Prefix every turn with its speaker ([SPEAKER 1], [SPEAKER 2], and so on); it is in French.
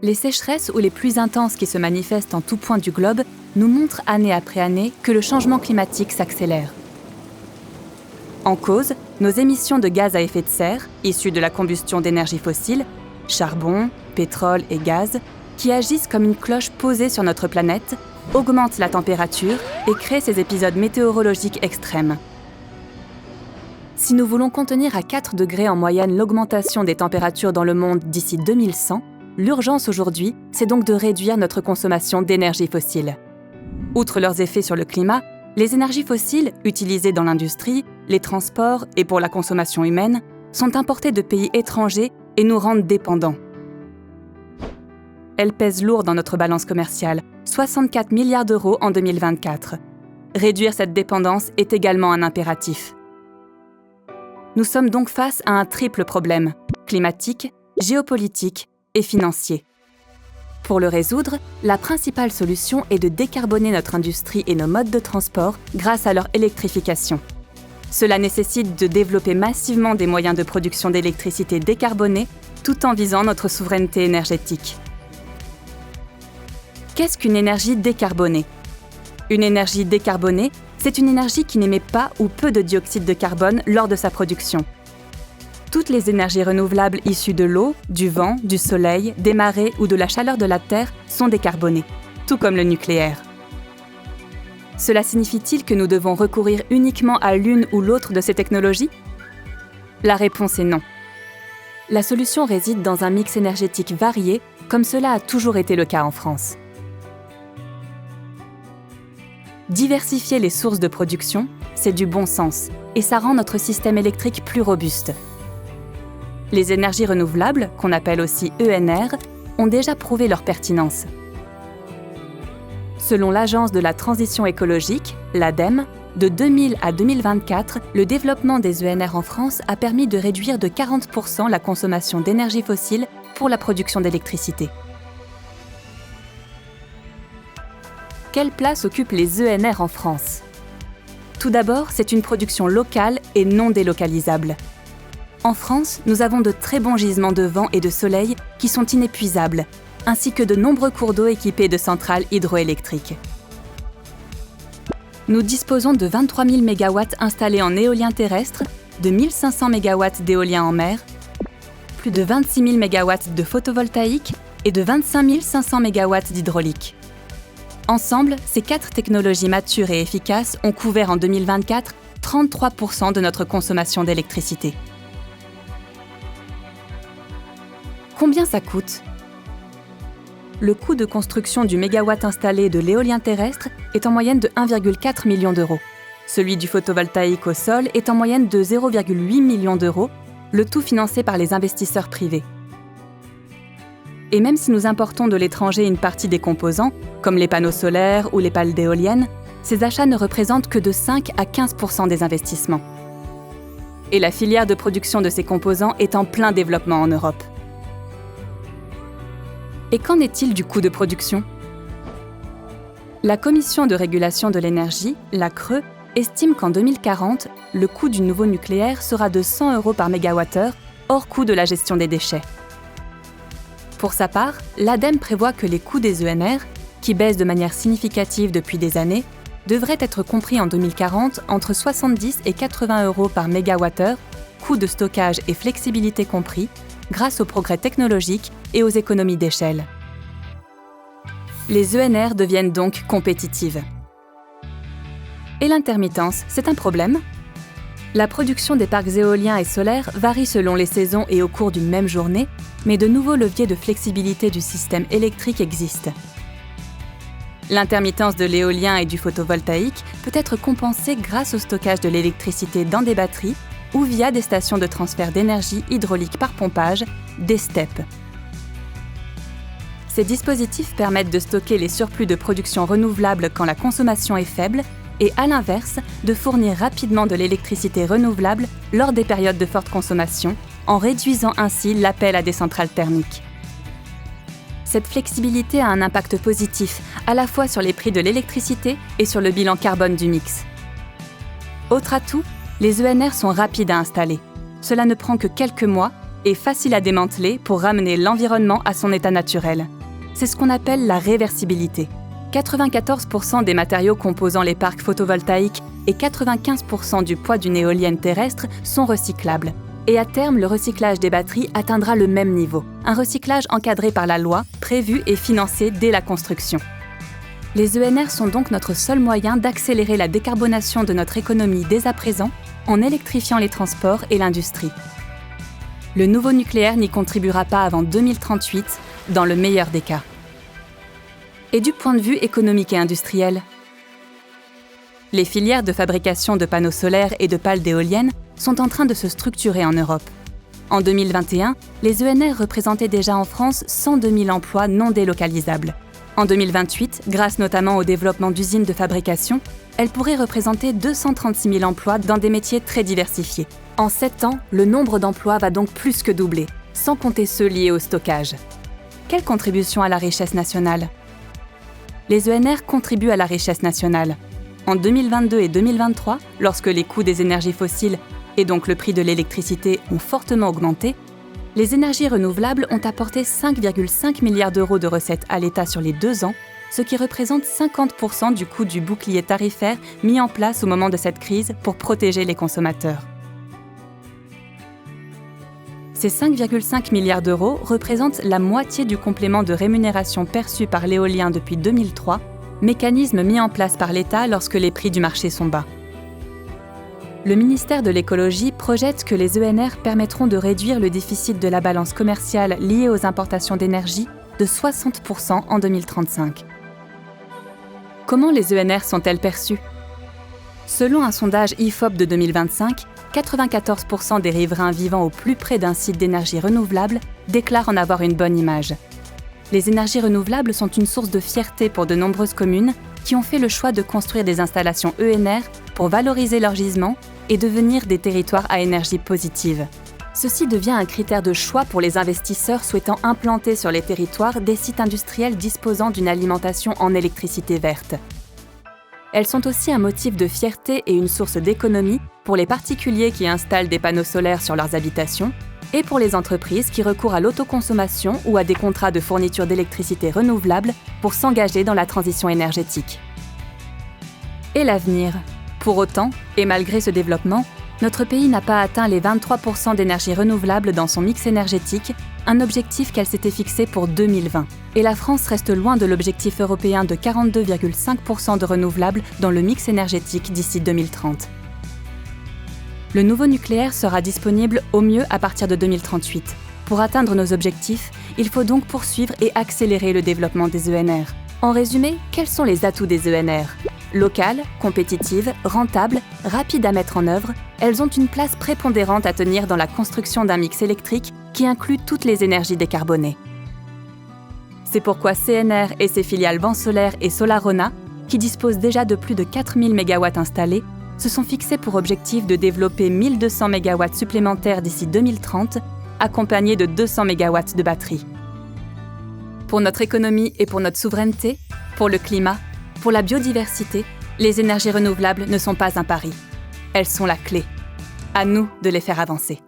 [SPEAKER 1] Les sécheresses ou les pluies intenses qui se manifestent en tout point du globe nous montrent année après année que le changement climatique s'accélère. En cause, nos émissions de gaz à effet de serre, issues de la combustion d'énergies fossiles, charbon, pétrole et gaz, qui agissent comme une cloche posée sur notre planète, augmentent la température et créent ces épisodes météorologiques extrêmes. Si nous voulons contenir à 4 degrés en moyenne l'augmentation des températures dans le monde d'ici 2100, l'urgence aujourd'hui, c'est donc de réduire notre consommation d'énergie fossile. Outre leurs effets sur le climat, les énergies fossiles, utilisées dans l'industrie, les transports et pour la consommation humaine, sont importées de pays étrangers et nous rendent dépendants. Elles pèsent lourd dans notre balance commerciale, 64 milliards d'euros en 2024. Réduire cette dépendance est également un impératif. Nous sommes donc face à un triple problème, climatique, géopolitique et financier. Pour le résoudre, la principale solution est de décarboner notre industrie et nos modes de transport grâce à leur électrification. Cela nécessite de développer massivement des moyens de production d'électricité décarbonés tout en visant notre souveraineté énergétique. Qu'est-ce qu'une énergie décarbonée ? Une énergie décarbonée, c'est une énergie qui n'émet pas ou peu de dioxyde de carbone lors de sa production. Toutes les énergies renouvelables issues de l'eau, du vent, du soleil, des marées ou de la chaleur de la Terre sont décarbonées, tout comme le nucléaire. Cela signifie-t-il que nous devons recourir uniquement à l'une ou l'autre de ces technologies ? La réponse est non. La solution réside dans un mix énergétique varié, comme cela a toujours été le cas en France. Diversifier les sources de production, c'est du bon sens, et ça rend notre système électrique plus robuste. Les énergies renouvelables, qu'on appelle aussi ENR, ont déjà prouvé leur pertinence. Selon l'Agence de la transition écologique, l'ADEME, de 2000 à 2024, le développement des ENR en France a permis de réduire de 40% la consommation d'énergie fossile pour la production d'électricité. Quelle place occupent les ENR en France ? Tout d'abord, c'est une production locale et non délocalisable. En France, nous avons de très bons gisements de vent et de soleil qui sont inépuisables, ainsi que de nombreux cours d'eau équipés de centrales hydroélectriques. Nous disposons de 23 000 MW installés en éolien terrestre, de 1 500 MW d'éolien en mer, plus de 26 000 MW de photovoltaïque et de 25 500 MW d'hydraulique. Ensemble, ces 4 technologies matures et efficaces ont couvert en 2024 33% de notre consommation d'électricité. Combien ça coûte ? Le coût de construction du mégawatt installé de l'éolien terrestre est en moyenne de 1,4 million d'euros. Celui du photovoltaïque au sol est en moyenne de 0,8 million d'euros, le tout financé par les investisseurs privés. Et même si nous importons de l'étranger une partie des composants, comme les panneaux solaires ou les pales d'éoliennes, ces achats ne représentent que de 5 à 15% des investissements. Et la filière de production de ces composants est en plein développement en Europe. Et qu'en est-il du coût de production ? La Commission de régulation de l'énergie, la CRE, estime qu'en 2040, le coût du nouveau nucléaire sera de 100 € par mégawattheure, hors coût de la gestion des déchets. Pour sa part, l'ADEME prévoit que les coûts des ENR, qui baissent de manière significative depuis des années, devraient être compris en 2040 entre 70 et 80 € par mégawattheure, coût de stockage et flexibilité compris, grâce aux progrès technologiques et aux économies d'échelle. Les ENR deviennent donc compétitives. Et l'intermittence, c'est un problème ? La production des parcs éoliens et solaires varie selon les saisons et au cours d'une même journée, mais de nouveaux leviers de flexibilité du système électrique existent. L'intermittence de l'éolien et du photovoltaïque peut être compensée grâce au stockage de l'électricité dans des batteries ou via des stations de transfert d'énergie hydraulique par pompage, des STEP. Ces dispositifs permettent de stocker les surplus de production renouvelable quand la consommation est faible et, à l'inverse, de fournir rapidement de l'électricité renouvelable lors des périodes de forte consommation, en réduisant ainsi l'appel à des centrales thermiques. Cette flexibilité a un impact positif, à la fois sur les prix de l'électricité et sur le bilan carbone du mix. Autre atout, les ENR sont rapides à installer. Cela ne prend que quelques mois et faciles à démanteler pour ramener l'environnement à son état naturel. C'est ce qu'on appelle la réversibilité. 94% des matériaux composant les parcs photovoltaïques et 95% du poids d'une éolienne terrestre sont recyclables. Et à terme, le recyclage des batteries atteindra le même niveau. Un recyclage encadré par la loi, prévu et financé dès la construction. Les ENR sont donc notre seul moyen d'accélérer la décarbonation de notre économie dès à présent en électrifiant les transports et l'industrie. Le nouveau nucléaire n'y contribuera pas avant 2038, dans le meilleur des cas. Et du point de vue économique et industriel, les filières de fabrication de panneaux solaires et de pales d'éoliennes sont en train de se structurer en Europe. En 2021, les ENR représentaient déjà en France 102 000 emplois non délocalisables. En 2028, grâce notamment au développement d'usines de fabrication, elles pourraient représenter 236 000 emplois dans des métiers très diversifiés. En 7 ans, le nombre d'emplois va donc plus que doubler, sans compter ceux liés au stockage. Quelle contribution à la richesse nationale ? Les ENR contribuent à la richesse nationale. En 2022 et 2023, lorsque les coûts des énergies fossiles et donc le prix de l'électricité ont fortement augmenté, les énergies renouvelables ont apporté 5,5 milliards d'euros de recettes à l'État sur les 2 ans, ce qui représente 50% du coût du bouclier tarifaire mis en place au moment de cette crise pour protéger les consommateurs. Ces 5,5 milliards d'euros représentent la moitié du complément de rémunération perçu par l'éolien depuis 2003, mécanisme mis en place par l'État lorsque les prix du marché sont bas. Le ministère de l'Écologie projette que les ENR permettront de réduire le déficit de la balance commerciale liée aux importations d'énergie de 60% en 2035. Comment les ENR sont-elles perçues ? Selon un sondage IFOP de 2025, 94% des riverains vivant au plus près d'un site d'énergie renouvelable déclarent en avoir une bonne image. Les énergies renouvelables sont une source de fierté pour de nombreuses communes qui ont fait le choix de construire des installations ENR pour valoriser leur gisement et devenir des territoires à énergie positive. Ceci devient un critère de choix pour les investisseurs souhaitant implanter sur les territoires des sites industriels disposant d'une alimentation en électricité verte. Elles sont aussi un motif de fierté et une source d'économie pour les particuliers qui installent des panneaux solaires sur leurs habitations et pour les entreprises qui recourent à l'autoconsommation ou à des contrats de fourniture d'électricité renouvelable pour s'engager dans la transition énergétique. Et l'avenir ? Pour autant, et malgré ce développement, notre pays n'a pas atteint les 23% d'énergie renouvelable dans son mix énergétique, un objectif qu'elle s'était fixé pour 2020. Et la France reste loin de l'objectif européen de 42,5% de renouvelables dans le mix énergétique d'ici 2030. Le nouveau nucléaire sera disponible au mieux à partir de 2038. Pour atteindre nos objectifs, il faut donc poursuivre et accélérer le développement des ENR. En résumé, quels sont les atouts des ENR ? Locales, compétitives, rentables, rapides à mettre en œuvre, elles ont une place prépondérante à tenir dans la construction d'un mix électrique qui inclut toutes les énergies décarbonées. C'est pourquoi CNR et ses filiales Vent Solaire et Solarona, qui disposent déjà de plus de 4000 MW installés, se sont fixés pour objectif de développer 1200 MW supplémentaires d'ici 2030, accompagnés de 200 MW de batteries. Pour notre économie et pour notre souveraineté, pour le climat, pour la biodiversité, les énergies renouvelables ne sont pas un pari. Elles sont la clé. À nous de les faire avancer.